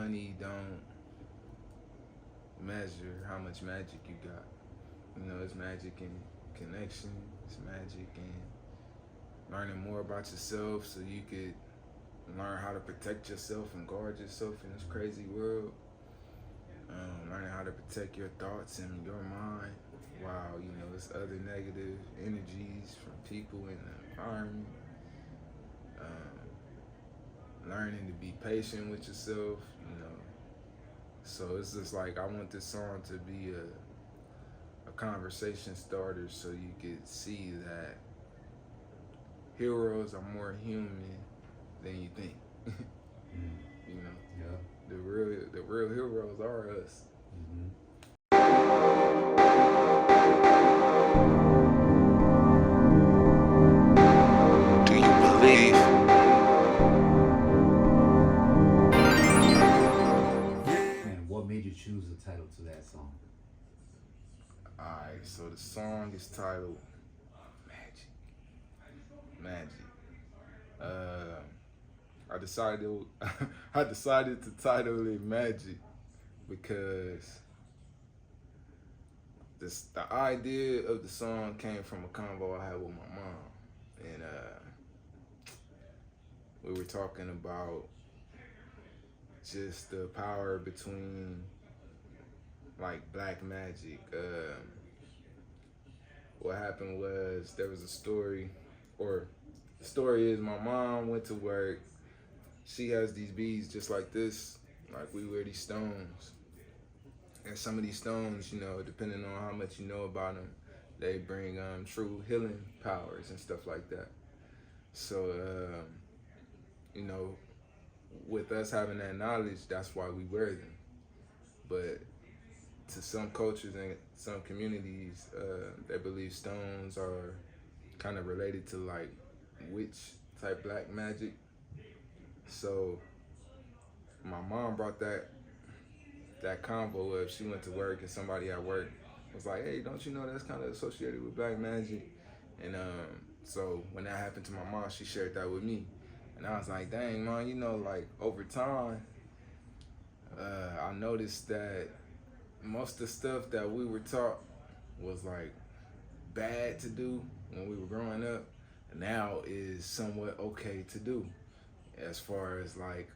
money don't measure how much magic you got. You know, it's magic in connection. It's magic in learning more about yourself so you could learn how to protect yourself and guard yourself in this crazy world. Learning how to protect your thoughts and your mind while, you know, there's other negative energies from people in the environment. Learning to be patient with yourself, you know. So it's just like, I want this song to be a conversation starter so you could see that heroes are more human than you think. You know, Yeah. the real heroes are us. Do you believe? And what made you choose the title to that song? Alright, so the song is titled Magic. I decided to title it Magic because the idea of the song came from a convo I had with my mom, and we were talking about just the power between like black magic. What happened was, there was a story, or the story is, my mom went to work. She has these beads just like this, like we wear these stones. And some of these stones, you know, depending on how much you know about them, they bring true healing powers and stuff like that. So, you know, with us having that knowledge, that's why we wear them. But to some cultures and some communities, they believe stones are kind of related to like witch type black magic. So my mom brought that convo up. She went to work and somebody at work was like, hey, don't you know that's kind of associated with black magic? And so when that happened to my mom, she shared that with me. And I was like, dang, Mom, you know, like over time, I noticed that most of the stuff that we were taught was like bad to do when we were growing up, now is somewhat okay to do, as far as like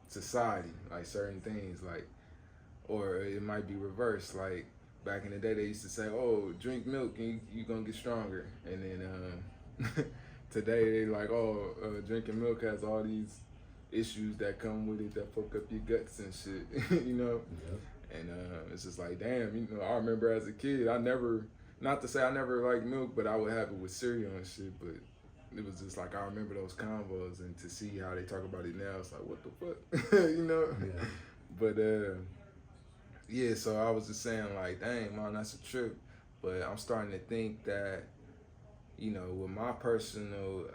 society, like certain things, like, or it might be reversed. Like back in the day, they used to say, "Oh, drink milk and you gonna get stronger," and then today they like, "Oh, drinking milk has all these issues that come with it that fuck up your guts and shit," you know. Yep. And it's just like, damn, you know, I remember as a kid, I never, not to say I never liked milk, but I would have it with cereal and shit. But it was just like, I remember those convos, and to see how they talk about it now, it's like, what the fuck, you know? Yeah. But yeah, so I was just saying like, dang, man, that's a trip. But I'm starting to think that, you know, with my personal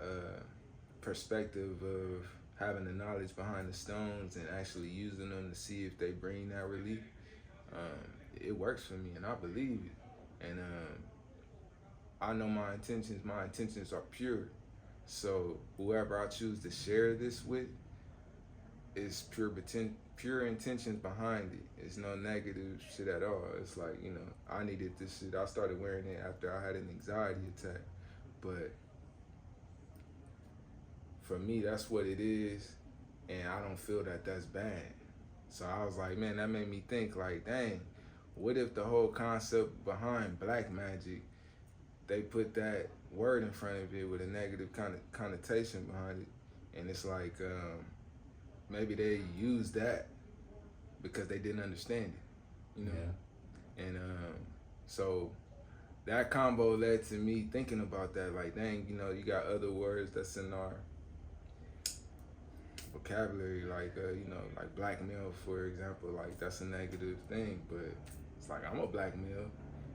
perspective of having the knowledge behind the stones and actually using them to see if they bring that relief, it works for me, and I believe it. And I know my intentions are pure. So whoever I choose to share this with is pure intentions behind it. It's no negative shit at all. It's like, you know, I needed this shit. I started wearing it after I had an anxiety attack. But for me, that's what it is, and I don't feel that that's bad. So I was like, man, that made me think like, dang, what if the whole concept behind black magic, they put that word in front of it with a negative connotation behind it, and it's like, maybe they used that because they didn't understand it, you know? Yeah. And so that combo led to me thinking about that, like, dang, you know, you got other words that's in our vocabulary, like, you know, like blackmail, for example, like that's a negative thing, but it's like, I'm a black male,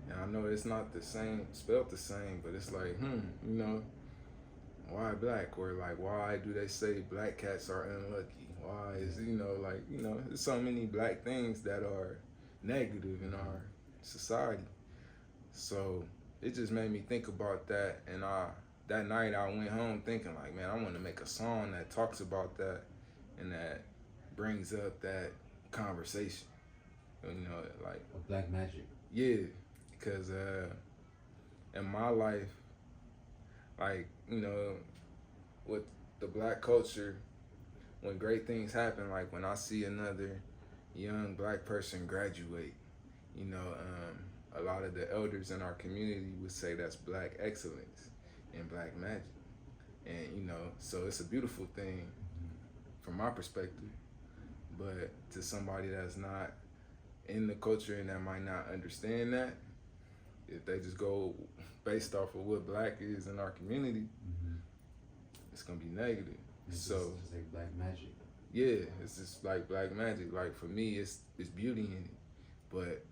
and I know it's not the same, spelled the same, but it's like, you know, why black? Or like, why do they say black cats are unlucky? Why is, you know, like, you know, there's so many black things that are negative in our society. So it just made me think about that, and that night I went home thinking like, man, I want to make a song that talks about that and that brings up that conversation. You know, like Of black magic. yeah, because in my life, like you know, with the black culture, when great things happen, like when I see another young black person graduate, you know, a lot of the elders in our community would say that's black excellence and black magic. And, you know, so it's a beautiful thing from my perspective. But to somebody that's not in the culture and that might not understand that, if they just go based off of what black is in our community, it's gonna be negative. It's So just like black magic. yeah, it's just like black magic. Like for me, it's beauty in it, but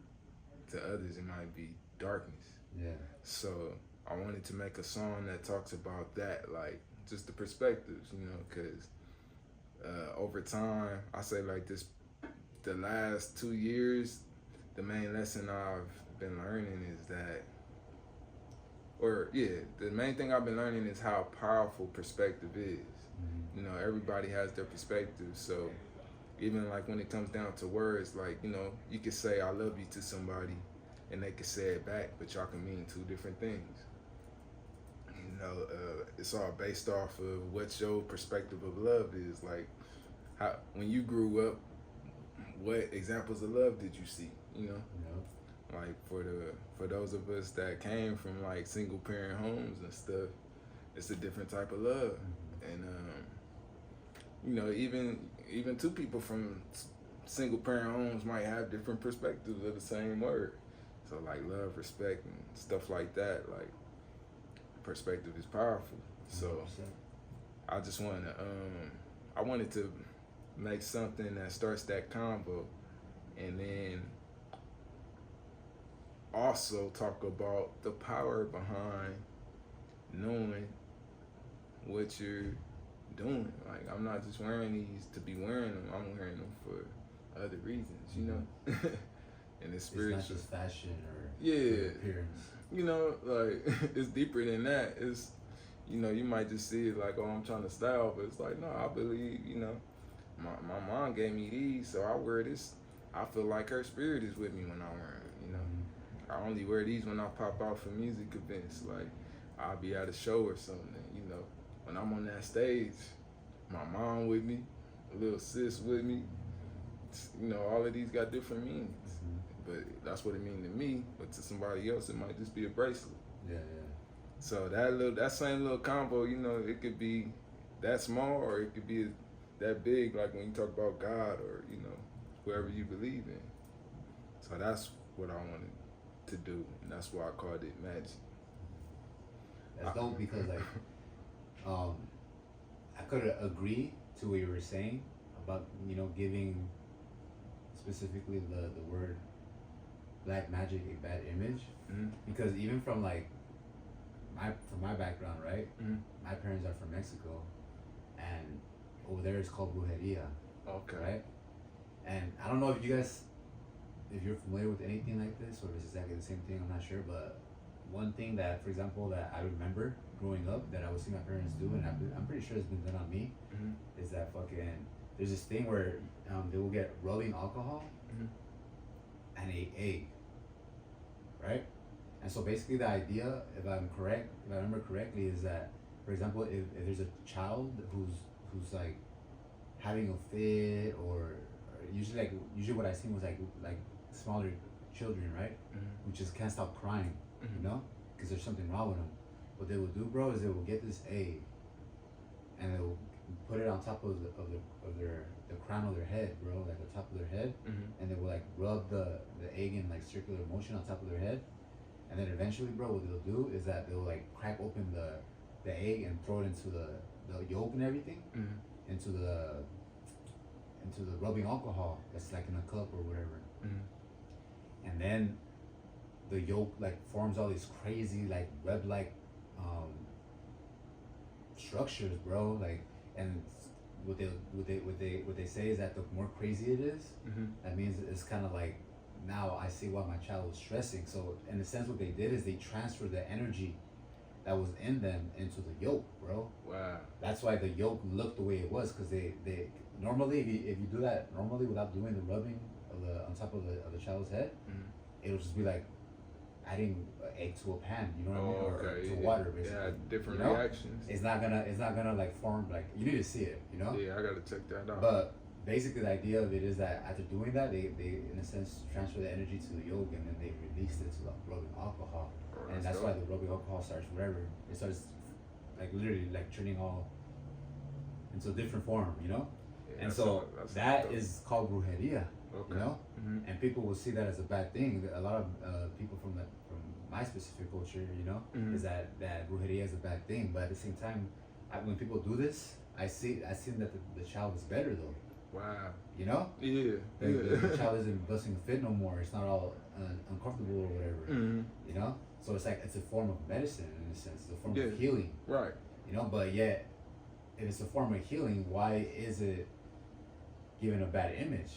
to others it might be darkness. Yeah. So I wanted to make a song that talks about that, like just the perspectives, you know, because over time, I say like this, the last 2 years, the main lesson I've been learning is that, the main thing I've been learning is how powerful perspective is. You know, everybody has their perspective, so even like when it comes down to words, like, you know, you could say I love you to somebody and they could say it back, but y'all can mean two different things. You know, it's all based off of what your perspective of love is. Like, how when you grew up, what examples of love did you see? You know, like for those of us that came from like single parent homes and stuff, it's a different type of love. And you know, even two people from single parent homes might have different perspectives of the same word. So like love, respect, and stuff like that. Like perspective is powerful. So 100%. I just wanted to I wanted to make something that starts that combo, and then also talk about the power behind knowing what you're doing. Like, I'm not just wearing these to be wearing them. I'm wearing them for other reasons, you know. And it's spiritual. It's not just fashion or Yeah. appearance. You know, like it's deeper than that. It's, you know, you might just see it like, oh, I'm trying to style, but it's like, no, I believe, you know, my mom gave me these, so I wear this. I feel like her spirit is with me when I wear them, you know. I only wear these when I pop out for music events. Like, I'll be at a show or something, you know. When I'm on that stage, my mom with me, a little sis with me. You know, all of these got different meanings. But that's what it means to me. But to somebody else, it might just be a bracelet. Yeah. So that same little combo, you know, it could be that small or it could be that big, like when you talk about God or, you know, whoever you believe in. So that's what I wanted to do, and that's why I called it magic. That's dope because like, I could agree to what you were saying about, you know, giving specifically the word black magic a bad image, because even from like my background, right? My parents are from Mexico, and over there it's called brujeria. Okay. Right? And I don't know if you're familiar with anything like this or if it's exactly the same thing, I'm not sure, but one thing that, for example, that I remember growing up that I would see my parents do, and I'm pretty sure it's been done on me, is that there's this thing where they will get rubbing alcohol and a egg, right? And so basically the idea, if I remember correctly, is that, for example, if there's a child who's like having a fit or usually what I seen was like smaller children, right? Who just can't stop crying, you know, because there's something wrong with them. What they will do, bro, is they will get this egg and they will put it on top of the crown of their head, bro, like the top of their head, and they will like rub the egg in like circular motion on top of their head, and then eventually, bro, what they'll do is that they'll like crack open the egg and throw it into the yolk and everything, into the rubbing alcohol that's like in a cup or whatever, and then the yolk like forms all these crazy like web like structures, bro, like, and what they say is that the more crazy it is, that means it's kind of like, now I see why my child was stressing. So in a sense, what they did is they transferred the energy that was in them into the yolk, bro. Wow. That's why the yolk looked the way it was, because they normally if you do that normally without doing the rubbing of the on top of the child's head, it'll just be like adding egg to a pan, you know what I mean, or okay. to water basically. Yeah, different you know? reactions. It's not gonna like form like you need to see it, you know. Yeah, I gotta check that out. But basically, the idea of it is that after doing that, they in a sense transfer the energy to the yolk and then they release it to the rubbing alcohol, and that's why the rubbing alcohol starts whatever it starts like literally like turning all into a different form, you know. Yeah, and so that is called brujeria, okay. you know. And people will see that as a bad thing. A lot of people from my specific culture, you know, is that brujeria is a bad thing. But at the same time, when people do this, I see that the child is better though. Wow. You know? Yeah. The child isn't busting a fit no more. It's not all uncomfortable or whatever. You know? So it's like it's a form of medicine in a sense. It's a form of healing. Right. You know, but yet, if it's a form of healing, why is it given a bad image?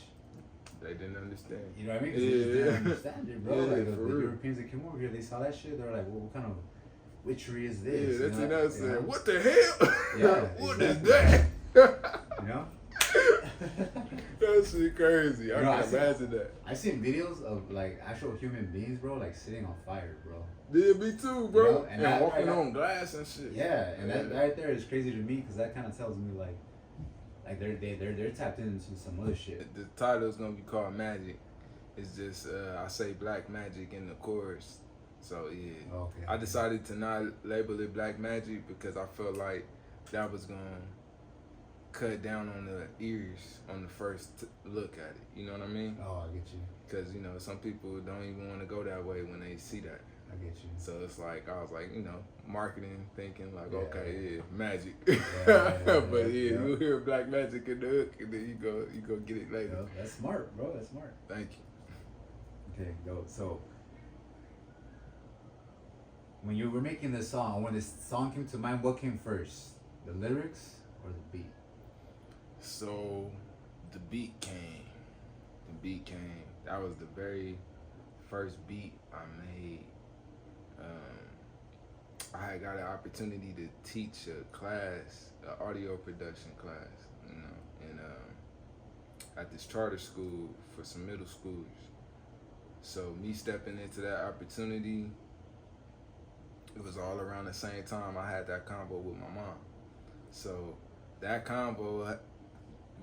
They didn't understand. You know what I mean? 'Cause they just didn't understand it, bro. Like the Europeans that came over here, they saw that shit. They were like, well, what kind of witchery is this? Yeah, that's you know? what I said. What the hell? Yeah. What exactly. is that? You know? That shit crazy. I You know, can imagine that. I've seen videos of like actual human beings, bro, like sitting on fire, bro. Yeah, me too, bro. You know, and that, walking right, on glass and shit. Yeah, and that right there is crazy to me because that kind of tells me like they're tapped into some other shit. The title's gonna be called Magic. It's just I say black magic in the chorus. So yeah, Okay. I decided to not label it black magic because I felt like that was gonna cut down on the ears on the first look at it. You know what I mean? Oh, I get you. Because, you know, some people don't even want to go that way when they see that. I get you. So it's like, I was like, you know, marketing, thinking like, Yeah. okay, magic. Yeah, but you hear black magic in the hook and then you go get it later. Yo, that's smart, bro. That's smart. Thank you. Okay, go. So, when you were making this song, when this song came to mind, what came first? The lyrics or the beat? So the beat came. That was the very first beat I made. I had got an opportunity to teach a class, an audio production class, you know, and at this charter school for some middle schoolers. So me stepping into that opportunity, it was all around the same time I had that convo with my mom. So that convo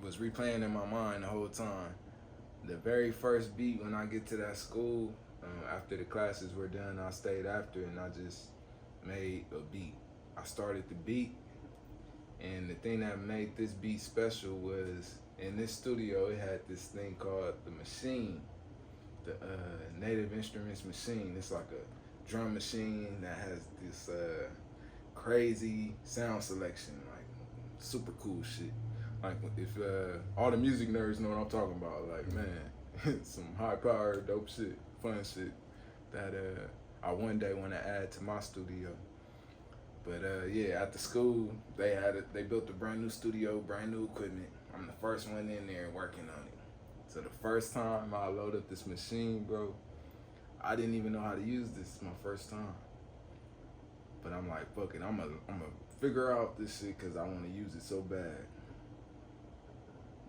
was replaying in my mind the whole time. The very first beat when I get to that school, after the classes were done, I stayed after and I just made a beat. I started the beat, and the thing that made this beat special was in this studio it had this thing called the machine, the Native Instruments machine. It's like a drum machine that has this crazy sound selection, like super cool shit. Like if all the music nerds know what I'm talking about, like man, some high power, dope shit, fun shit that I one day want to add to my studio. But yeah, at the school they built a brand new studio, brand new equipment. I'm the first one in there working on it. So the first time I load up this machine, bro, I didn't even know how to use this. It's my first time. But I'm like, fuck it, I'm gonna figure out this shit because I want to use it so bad.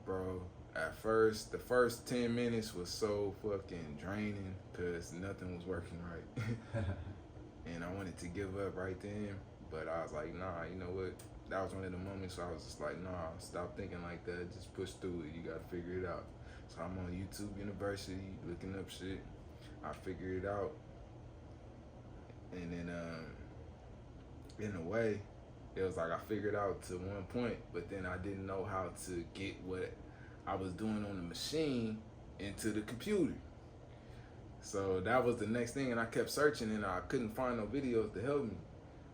Bro, at first, the first 10 minutes was so fucking draining because nothing was working right. And I wanted to give up right then, but I was like, nah, you know what? That was one of the moments where I was just like, nah, stop thinking like that. Just push through it. You gotta figure it out. So I'm on YouTube University looking up shit. I figured it out. And then, in a way, it was like I figured out to one point, but then I didn't know how to get what I was doing on the machine into the computer. So that was the next thing, and I kept searching, and I couldn't find no videos to help me.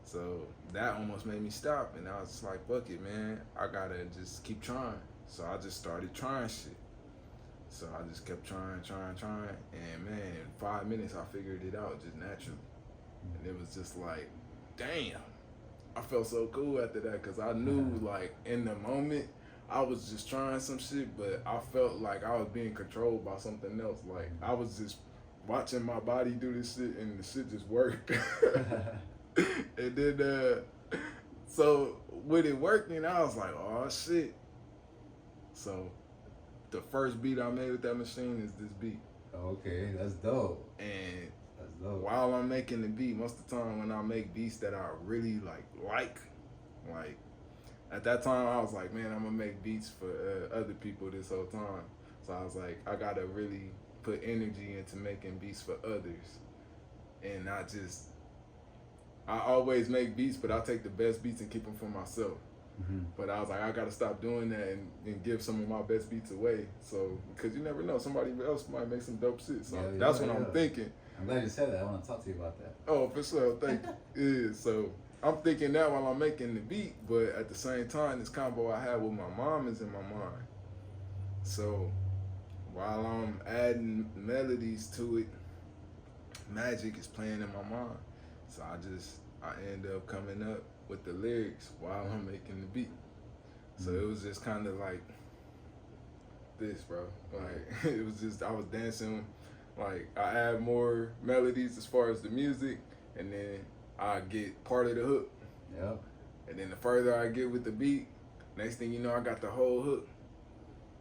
So that almost made me stop, and I was just like, fuck it, man. I gotta just keep trying. So I just started trying shit. So I just kept trying, and man, in 5 minutes I figured it out just naturally. And it was just like, damn. I felt so cool after that because I knew, like, in the moment, I was just trying some shit, but I felt like I was being controlled by something else. Like, I was just watching my body do this shit, and the shit just worked. And then, so with it working, I was like, oh, shit. So the first beat I made with that machine is this beat. Okay, that's dope. And That's dope. while I'm making the beat, most of the time when I make beats that I really like at that time I was like, man, I'm gonna make beats for other people this whole time. So I was like, I gotta really put energy into making beats for others, and not just. I always make beats, but I take the best beats and keep them for myself. Mm-hmm. But I was like, I gotta stop doing that and give some of my best beats away. So because you never know, somebody else might make some dope shit. So that's what I'm thinking. I'm glad you said that. I want to talk to you about that. Oh, for sure. Thank you. Yeah, so I'm thinking that while I'm making the beat, but at the same time, this combo I had with my mom is in my mind. So while I'm adding melodies to it, magic is playing in my mind. So I end up coming up with the lyrics while I'm making the beat. So it was just kind of like this, bro. Like it was just, I was dancing. Like I add more melodies as far as the music, and then I get part of the hook. Yep. And then the further I get with the beat, next thing you know, I got the whole hook.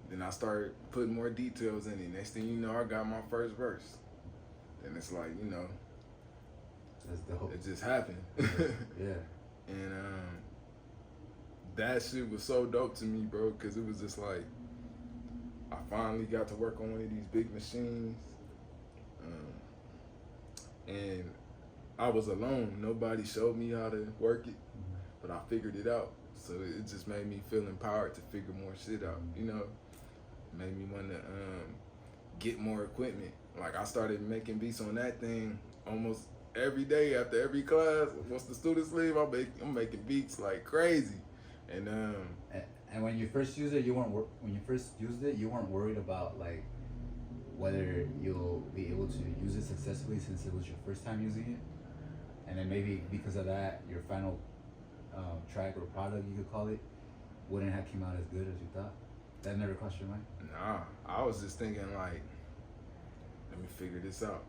Then I start putting more details in it. Next thing you know, I got my first verse. And it's like, you know, that's dope. it just happened. Yeah. And that shit was so dope to me, bro, because it was just like, I finally got to work on one of these big machines. And I was alone. Nobody showed me how to work it, but I figured it out. So it just made me feel empowered to figure more shit out, you know? It made me want to get more equipment. Like I started making beats on that thing almost every day after every class. Once the students leave, I'm making beats like crazy. And when you first used it, you weren't worried about like whether you'll be able to use it successfully since it was your first time using it, and then maybe because of that, your final track or product, you could call it, wouldn't have came out as good as you thought. That never crossed your mind? Nah, I was just thinking like, let me figure this out.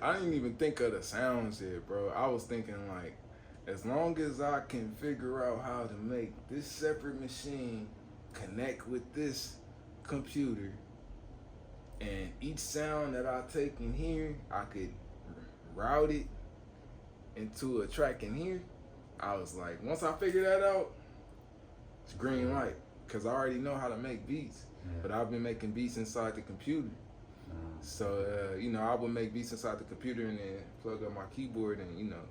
I didn't even think of the sounds yet, bro. I was thinking like, as long as I can figure out how to make this separate machine connect with this computer, and each sound that I take in here, I could route it into a track in here. I was like, once I figure that out, it's green light. Cause I already know how to make beats, but I've been making beats inside the computer. So, you know, I would make beats inside the computer and then plug up my keyboard and, you know,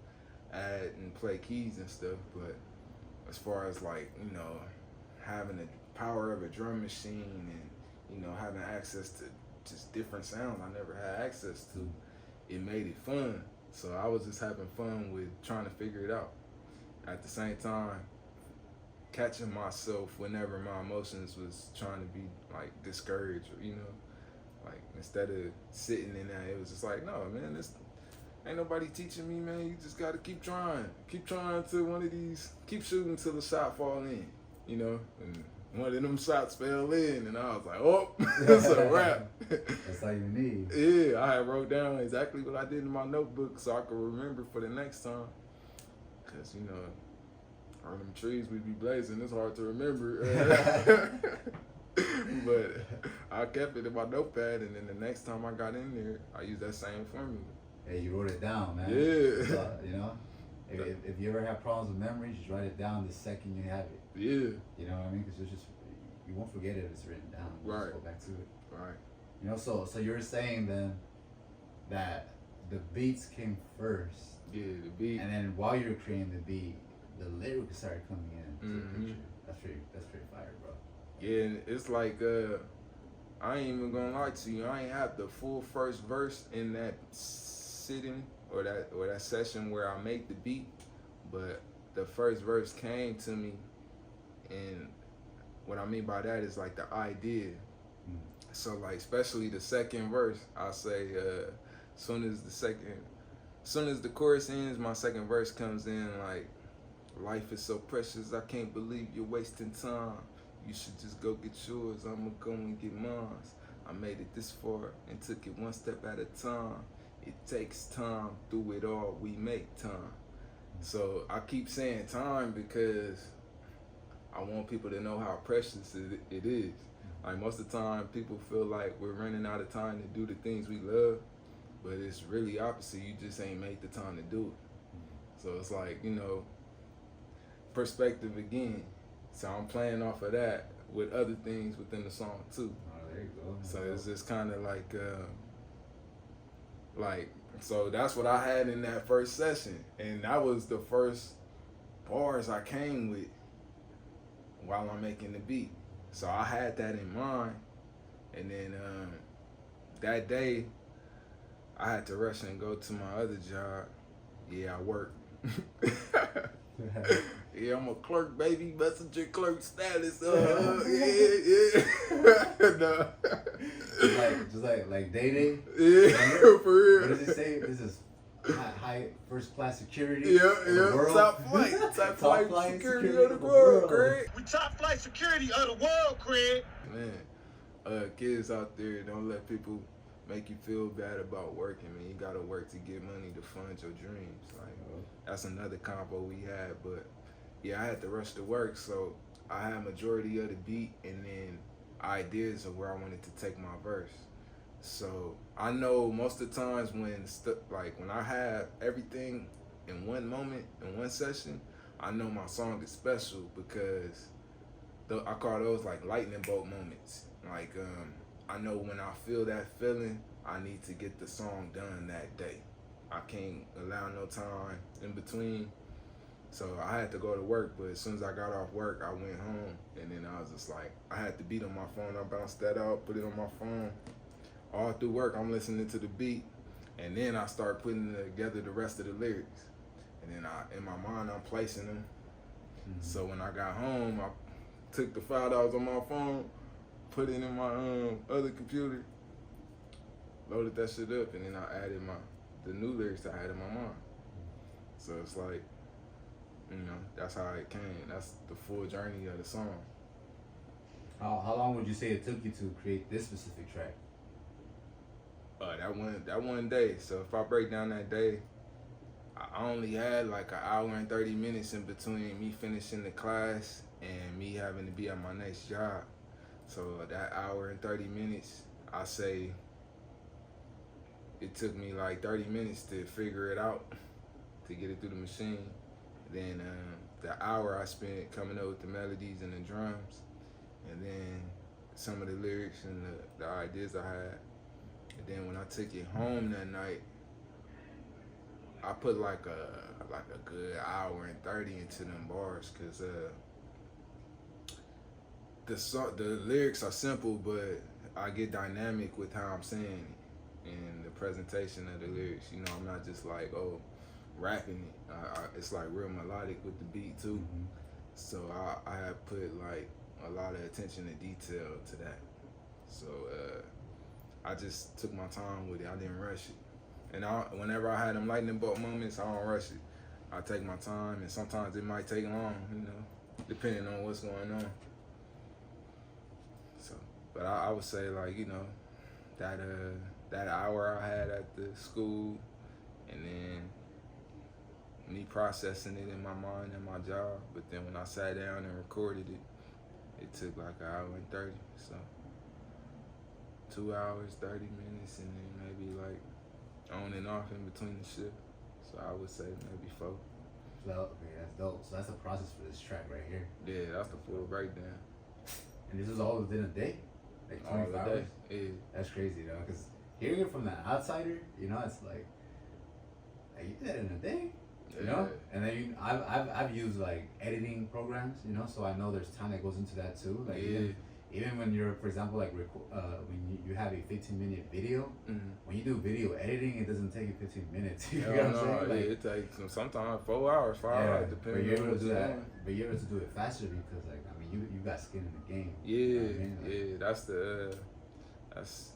add and play keys and stuff. But as far as like, you know, having the power of a drum machine and, you know, having access to just different sounds I never had access to, it made it fun. So I was just having fun with trying to figure it out. At the same time, catching myself whenever my emotions was trying to be like discouraged, or, you know, like instead of sitting in that, it was just like, no, man, this ain't nobody teaching me, man. You just gotta keep trying to one of these, keep shooting till the shot fall in, you know. And one of them shots fell in, and I was like, oh, it's a wrap. That's all you need. Yeah, I had wrote down exactly what I did in my notebook so I could remember for the next time. Cause you know, all them trees we be blazing, it's hard to remember. But I kept it in my notepad, and then the next time I got in there, I used that same formula. Hey, you wrote it down, man. Yeah. So, you know, if you ever have problems with memory, just write it down the second you have it. Yeah. You know what I mean? Because you won't forget it if it's written down. You Right. Just go back to it. Right. You know, so you're saying then that the beats came first. Yeah, the beat. And then while you're creating the beat, the lyrics started coming in to the Mhm. picture. That's pretty fire, bro. Yeah, and it's like, I ain't even gonna lie to you. I ain't have the full first verse in that sitting or that session where I make the beat, but the first verse came to me, and what I mean by that is like the idea. So like, especially the second verse, I say, soon as the chorus ends, my second verse comes in like, life is so precious, I can't believe you're wasting time. You should just go get yours, I'ma go and get mine. I made it this far and took it one step at a time. It takes time, through it all, we make time. So I keep saying time because I want people to know how precious it is. Like most of the time, people feel like we're running out of time to do the things we love, but it's really opposite. You just ain't made the time to do it. So it's like, you know, perspective again. So I'm playing off of that with other things within the song too. Oh, there you go. So it's just kind of like, so that's what I had in that first session, and that was the first bars I came with while I'm making the beat. So I had that in mind, and then that day I had to rush and go to my other job. Yeah, I work. Yeah, I'm a clerk, baby, messenger clerk status. Yeah. No. Just like Day. Yeah, for real. What does it say? This is high first class security. Yeah. Top flight security of the world, Craig. We top flight security of the world, Craig. Man, kids out there, don't let people make you feel bad about working, man. You gotta work to get money to fund your dreams. Like, that's another combo we had, but yeah, I had to rush to work, so I had majority of the beat and then ideas of where I wanted to take my verse. So I know most of the times when I have everything in one moment, in one session, I know my song is special because I call those like lightning bolt moments. Like, I know when I feel that feeling, I need to get the song done that day. I can't allow no time in between. So I had to go to work, but as soon as I got off work, I went home, and then I was just like, I had the beat on my phone. I bounced that out, put it on my phone. All through work, I'm listening to the beat, and then I start putting together the rest of the lyrics. And then in my mind, I'm placing them. Mm-hmm. So when I got home, I took the $5 on my phone, put it in my other computer, loaded that shit up, and then I added the new lyrics I had in my mind. So it's like, you know, that's how it came. That's the full journey of the song. How long would you say it took you to create this specific track? That one day. So if I break down that day, I only had like an hour and 30 minutes in between me finishing the class and me having to be at my next job. So that hour and 30 minutes, I say it took me like 30 minutes to figure it out, to get it through the machine. Then the hour I spent coming up with the melodies and the drums, and then some of the lyrics and the ideas I had. And then when I took it home that night, I put like a good hour and 30 into them bars, cause the lyrics are simple, but I get dynamic with how I'm saying it and the presentation of the lyrics. You know, I'm not just like, rapping it. It's like real melodic with the beat too. Mm-hmm. So I have put like a lot of attention to detail to that. So I just took my time with it. I didn't rush it. And whenever I had them lightning bolt moments, I don't rush it. I take my time, and sometimes it might take long, you know, depending on what's going on. So, but I would say, like, you know, that hour I had at the school, and then me processing it in my mind and my job. But then when I sat down and recorded it, it took like an hour and 30. So 2 hours, 30 minutes, and then maybe like on and off in between the shift. So I would say maybe 4. So, okay, that's dope. So that's the process for this track right here. Yeah, that's the full breakdown. And this was all within a day? Like 24 hours? Yeah. That's crazy, though, because hearing it from the outsider, you know, it's like you did that in a day? You know, and then I've used like editing programs, you know, so I know there's time that goes into that too. Like even when you're, for example, like when you have a 15-minute video, mm-hmm. when you do video editing, it doesn't take you 15 minutes. You know what I'm saying? Like, it takes sometimes 4 hours, 5 hours, depending on what you're doing. But you're able to do it faster because, like, I mean, you got skin in the game. Yeah, you know what I mean? Like, that's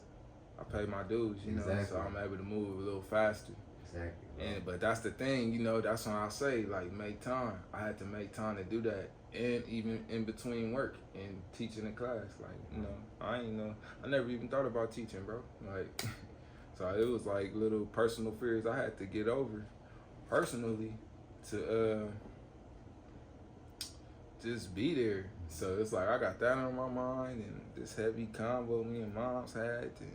I pay my dues, you know, so I'm able to move a little faster. Exactly. But that's the thing, you know, that's when I say, like, make time. I had to make time to do that. And even in between work and teaching a class. Like, you know, I never even thought about teaching, bro. Like, so it was like little personal fears I had to get over personally to just be there. So it's like I got that on my mind, and this heavy combo me and Mom's had, and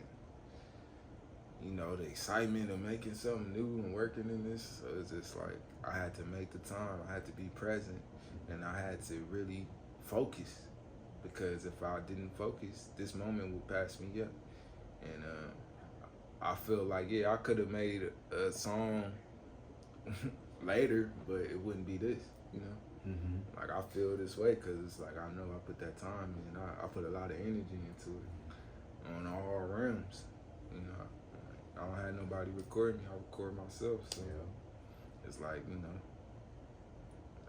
you know, the excitement of making something new and working in this. So it's just like I had to make the time. I had to be present, and I had to really focus, because if I didn't focus, this moment would pass me up. And I feel like, yeah, I could have made a song later, but it wouldn't be this, you know? Like, I feel this way because it's like I know I put that time in. I put a lot of energy into it on all realms, you know? I don't have nobody record me. I record myself, so it's like, you know,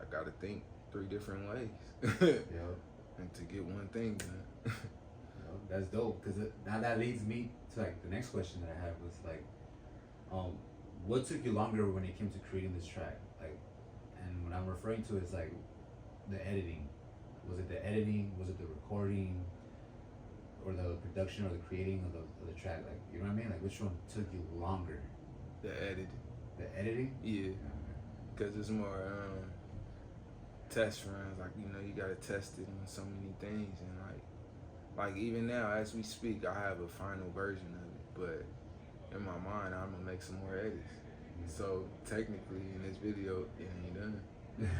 I gotta think 3 different ways and to get one thing done. That's dope, because now that leads me to like the next question that I have was like, what took you longer when it came to creating this track? Like, and what I'm referring to is like the editing. Was it the editing? Was it the recording? Or the production or the creating of the track? Like, you know what I mean? Like, which one took you longer? The editing. The editing? Yeah. Because it's more test runs. Like, you know, you got to test it on so many things. And like even now, as we speak, I have a final version of it. But in my mind, I'm going to make some more edits. So technically, in this video, it ain't done.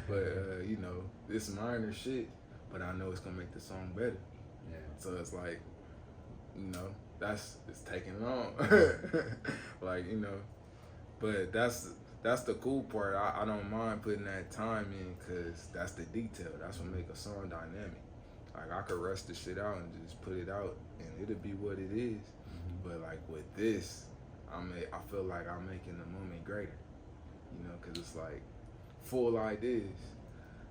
But, you know, it's minor shit. But I know it's going to make the song better. Yeah. So it's like, you know, it's taking long. Like, you know, but that's the cool part. I don't mind putting that time in, because that's the detail. That's what make a song dynamic. Like, I could rush the shit out and just put it out, and it'll be what it is. But like with this, I feel like I'm making the moment greater, you know, because it's like full ideas.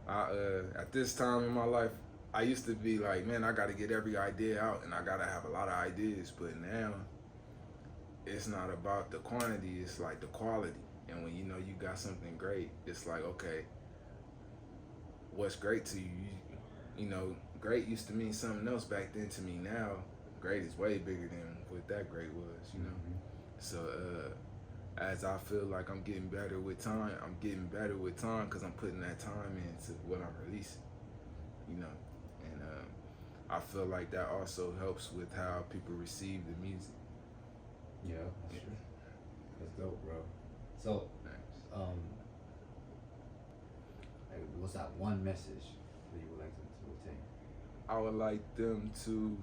At this time in my life, I used to be like, man, I got to get every idea out, and I got to have a lot of ideas. But now, it's not about the quantity, it's like the quality. And when you know you got something great, it's like, okay, what's great to you? You know, great used to mean something else back then to me. Now, great is way bigger than what that great was, you know? So, as I feel like I'm getting better with time, because I'm putting that time into what I'm releasing, you know? And I feel like that also helps with how people receive the music. Yeah, that's true. That's dope, bro. So, like, what's that one message that you would like them to retain? I would like them to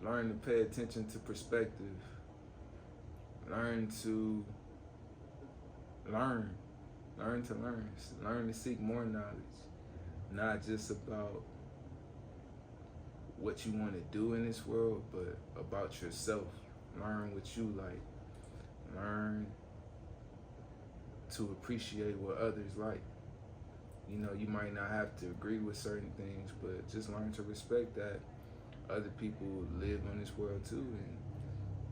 learn to pay attention to perspective. Learn to learn. Learn to seek more knowledge. Not just about what you want to do in this world, but about yourself. Learn what you like. Learn to appreciate what others like. You know, you might not have to agree with certain things, but just learn to respect that other people live on this world too, and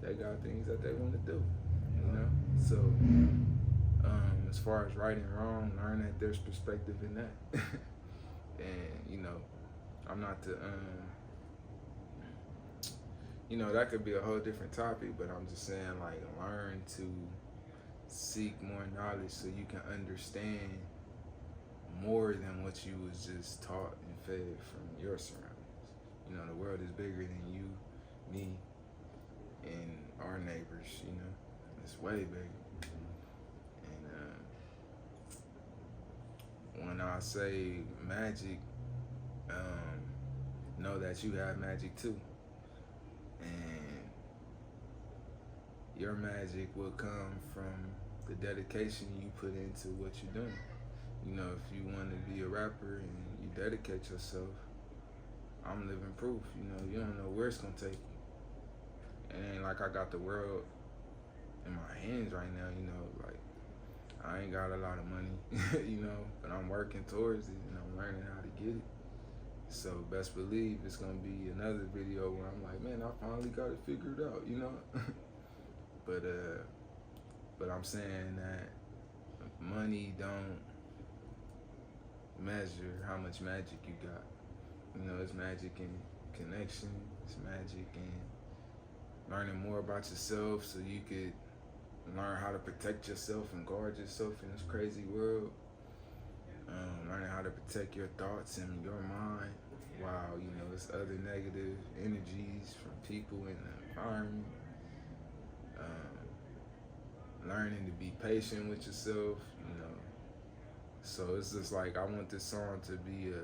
they got things that they want to do, you know? So, as far as right and wrong, learn that there's perspective in that. And, you know, I'm not the, you know, that could be a whole different topic, but I'm just saying, like, learn to seek more knowledge so you can understand more than what you was just taught and fed from your surroundings. You know, the world is bigger than you, me, and our neighbors, you know. It's way bigger. And when I say magic, know that you have magic too. And your magic will come from the dedication you put into what you're doing. You know, if you want to be a rapper and you dedicate yourself, I'm living proof. You know, you don't know where it's gonna take you. It ain't like I got the world in my hands right now, you know, like I ain't got a lot of money, you know, but I'm working towards it and I'm learning how to get it. So best believe it's gonna be another video where I'm like, man, I finally got it figured out, you know? But I'm saying that money don't measure how much magic you got. You know, it's magic in connection, it's magic in learning more about yourself so you could learn how to protect yourself and guard yourself in this crazy world. Learning how to protect your thoughts and your mind while, you know, it's other negative energies from people in the environment. Learning to be patient with yourself, you know. So it's just like I want this song to be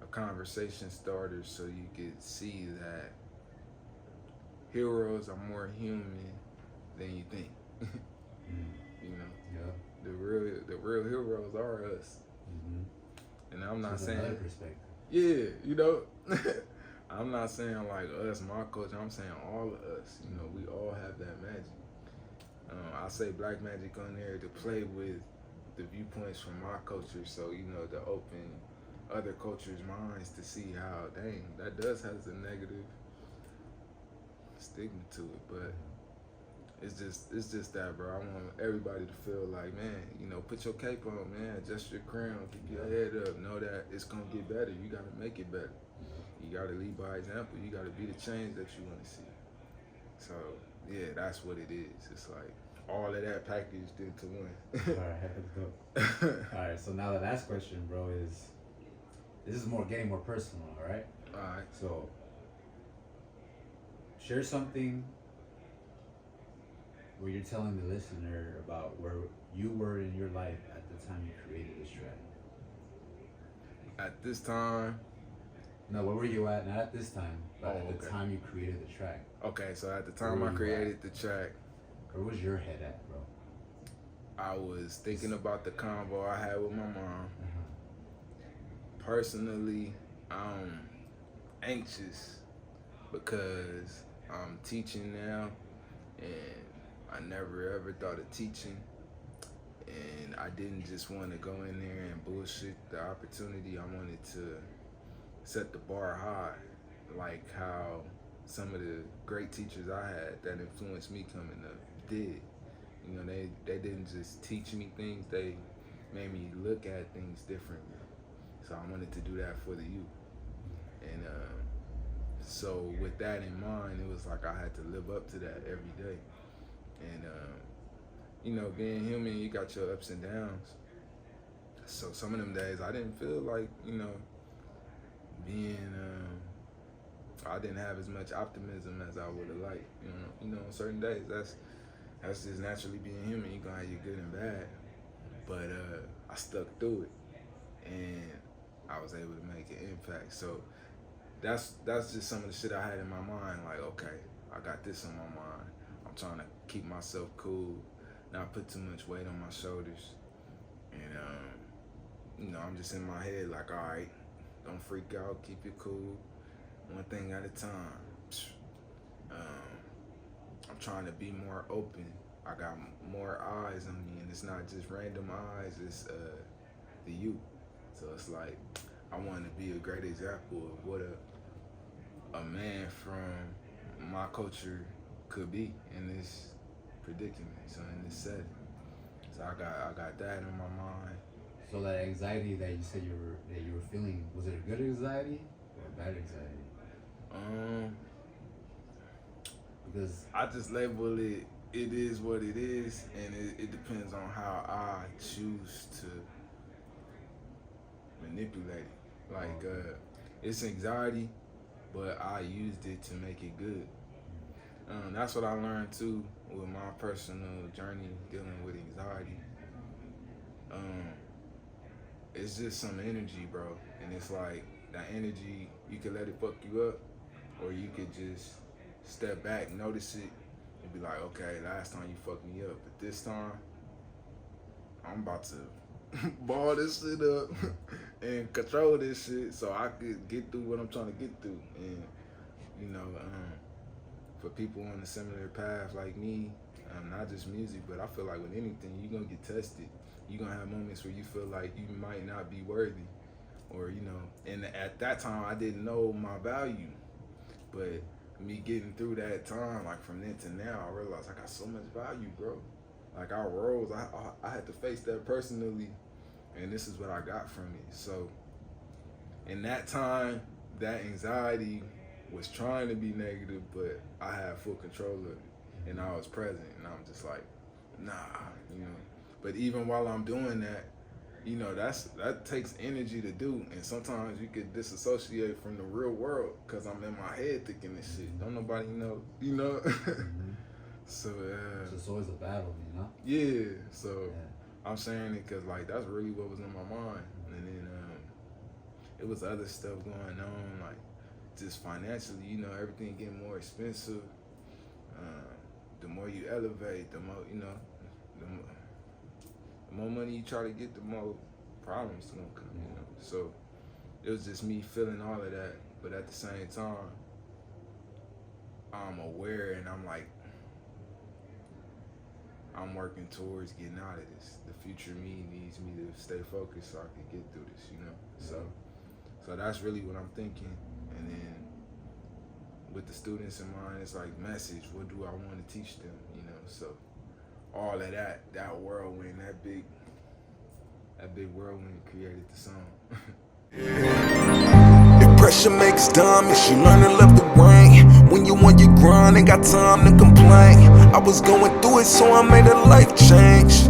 a conversation starter so you could see that heroes are more human than you think. You know, Yeah. the real heroes are us. And I'm not From saying, another perspective. yeah, you know, I'm not saying like us, my culture. I'm saying all of us. You know, we all have that magic. I say black magic on there to play with the viewpoints from my culture, so you know, to open other cultures' minds to see how, dang, that does has a negative stigma to it, but it's just that, bro. I want everybody to feel like, man, you know, put your cape on, man, adjust your crown, keep your head up, know that it's gonna get better. You gotta make it better. You gotta lead by example. You gotta be the change that you want to see. So yeah, that's what it is. It's like all of that packaged into one. All right, let's go. All right, so now the last question, bro, is this is getting more personal, all right? All right. So share something where you're telling the listener about where you were in your life at the time you created this track. At this time. No, where were you at? Not at this time, but at the okay. time you created the track. Okay, so at the time I created the track, Where was your head at, bro? I was thinking about the convo I had with my mom. Personally, I'm anxious because I'm teaching now, and I never ever thought of teaching, and I didn't just want to go in there and bullshit the opportunity. I wanted to set the bar high, like how some of the great teachers I had that influenced me coming up did. You know, they didn't just teach me things, they made me look at things differently. So I wanted to do that for the youth. And so with that in mind, it was like I had to live up to that every day. And you know, being human, you got your ups and downs. So some of them days I didn't feel like, you know, I didn't have as much optimism as I would have liked. You know, on certain days, that's just naturally being human. You're gonna have your good and bad. But I stuck through it, and I was able to make an impact. So that's just some of the shit I had in my mind. Like, okay, I got this on my mind. I'm trying to keep myself cool, not put too much weight on my shoulders, and you know, I'm just in my head like, all right, don't freak out, keep it cool, one thing at a time. I'm trying to be more open. I got more eyes on me, and it's not just random eyes, it's the youth. So it's like, I want to be a great example of what a man from my culture could be in this predicament, so in this setting. So I got that in my mind. So that anxiety that you said you were feeling, was it a good anxiety or a bad anxiety? Because I just label it is what it is, and it depends on how I choose to manipulate it. Like, it's anxiety, but I used it to make it good. That's what I learned too with my personal journey dealing with anxiety. It's just some energy, bro, and it's like that energy, you could let it fuck you up, or you could just step back, notice it, and be like, okay, last time you fucked me up, but this time I'm about to ball this shit up and control this shit so I could get through what I'm trying to get through. And you know, for people on a similar path like me, not just music, but I feel like with anything, you're gonna get tested. You're gonna have moments where you feel like you might not be worthy, or you know, and at that time I didn't know my value, but me getting through that time, like from then to now, I realized I got so much value, bro. Like I rose, I had to face that personally, and this is what I got from it. So in that time, that anxiety was trying to be negative, but I had full control of it, and I was present, and I'm just like, nah, you know. But even while I'm doing that, you know, that takes energy to do, and sometimes you could disassociate from the real world because I'm in my head thinking this shit. Don't nobody know, you know. So it's always a battle, you know. Yeah. So I'm saying it because like that's really what was in my mind, and then it was other stuff going on, like just financially, you know, everything getting more expensive. The more you elevate, the more, you know, the more money you try to get, the more problems gonna come, you know. So it was just me feeling all of that, but at the same time, I'm aware and I'm like, I'm working towards getting out of this. The future me needs me to stay focused so I can get through this, you know. So that's really what I'm thinking. And then with the students in mind, it's like message. What do I want to teach them, you know? So all of that whirlwind, that big whirlwind created the song. If pressure makes diamonds, you learn to love the rain. When you on your grind, ain't got time to complain. I was going through it, so I made a life change.